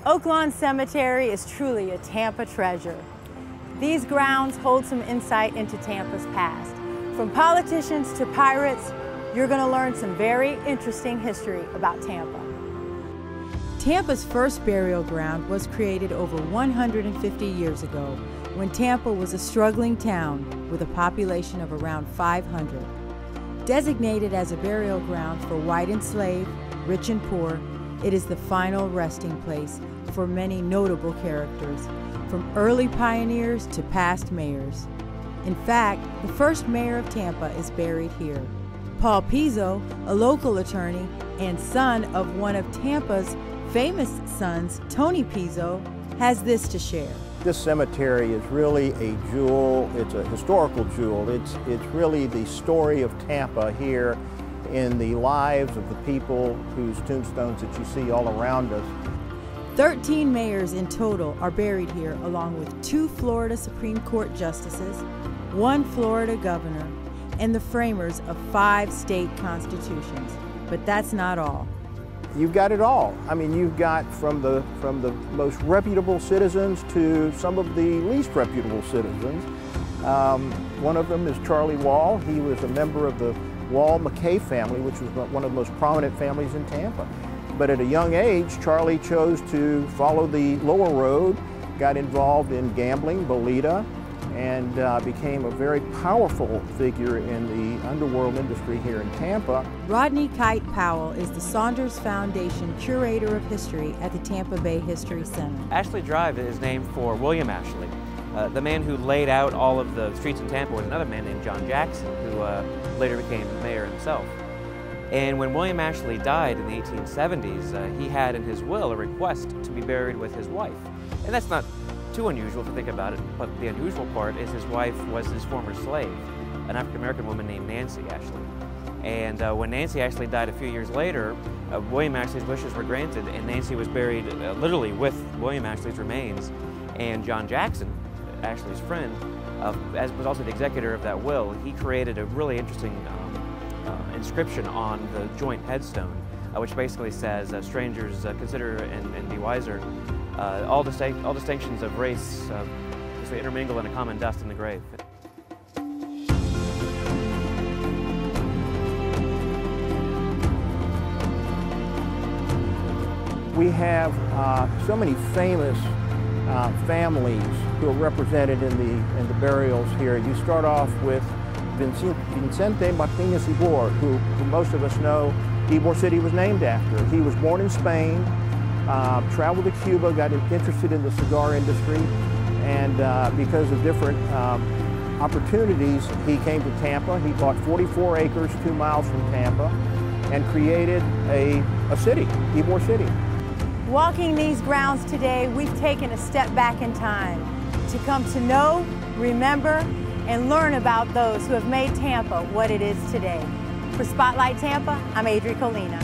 Oaklawn Cemetery is truly a Tampa treasure. These grounds hold some insight into Tampa's past. From politicians to pirates, you're going to learn some very interesting history about Tampa. Tampa's first burial ground was created over 150 years ago when Tampa was a struggling town with a population of around 500. Designated as a burial ground for white and slave, rich and poor, it is the final resting place for many notable characters, from early pioneers to past mayors. In fact, the first mayor of Tampa is buried here. Paul Pizzo, a local attorney and son of one of Tampa's famous sons, Tony Pizzo, has this to share. This cemetery is really a jewel. It's a historical jewel. It's really the story of Tampa here in the lives of the people whose tombstones that you see all around us. 13 mayors in total are buried here, along with 2 Florida Supreme Court justices, 1 Florida governor, and the framers of 5 state constitutions. But that's not all. You've got it all. I mean, you've got from the most reputable citizens to some of the least reputable citizens. One of them is Charlie Wall. He was a member of the Wall-McKay family, which was one of the most prominent families in Tampa. But at a young age, Charlie chose to follow the lower road, got involved in gambling, bolita, and became a very powerful figure in the underworld industry here in Tampa. Rodney Kite-Powell is the Saunders Foundation Curator of History at the Tampa Bay History Center. Ashley Drive is named for William Ashley. The man who laid out all of the streets in Tampa was another man named John Jackson, who later became mayor himself. And when William Ashley died in the 1870s, he had in his will a request to be buried with his wife. And that's not too unusual if you think about it, but the unusual part is his wife was his former slave, an African-American woman named Nancy Ashley. And when Nancy Ashley died a few years later, William Ashley's wishes were granted, and Nancy was buried literally with William Ashley's remains. And John Jackson, Ashley's friend, as was also the executor of that will, he created a really interesting inscription on the joint headstone, which basically says, strangers consider and be wiser. All distinctions of race intermingle in a common dust in the grave. We have so many famous families who are represented in the burials here. You start off with Vicente Martinez Ybor, who most of us know Ybor City was named after. He was born in Spain, traveled to Cuba, got interested in the cigar industry, and because of different opportunities, he came to Tampa. He bought 44 acres 2 miles from Tampa and created a city, Ybor City. Walking these grounds today, we've taken a step back in time to come to know, remember, and learn about those who have made Tampa what it is today. For Spotlight Tampa, I'm Adri Colina.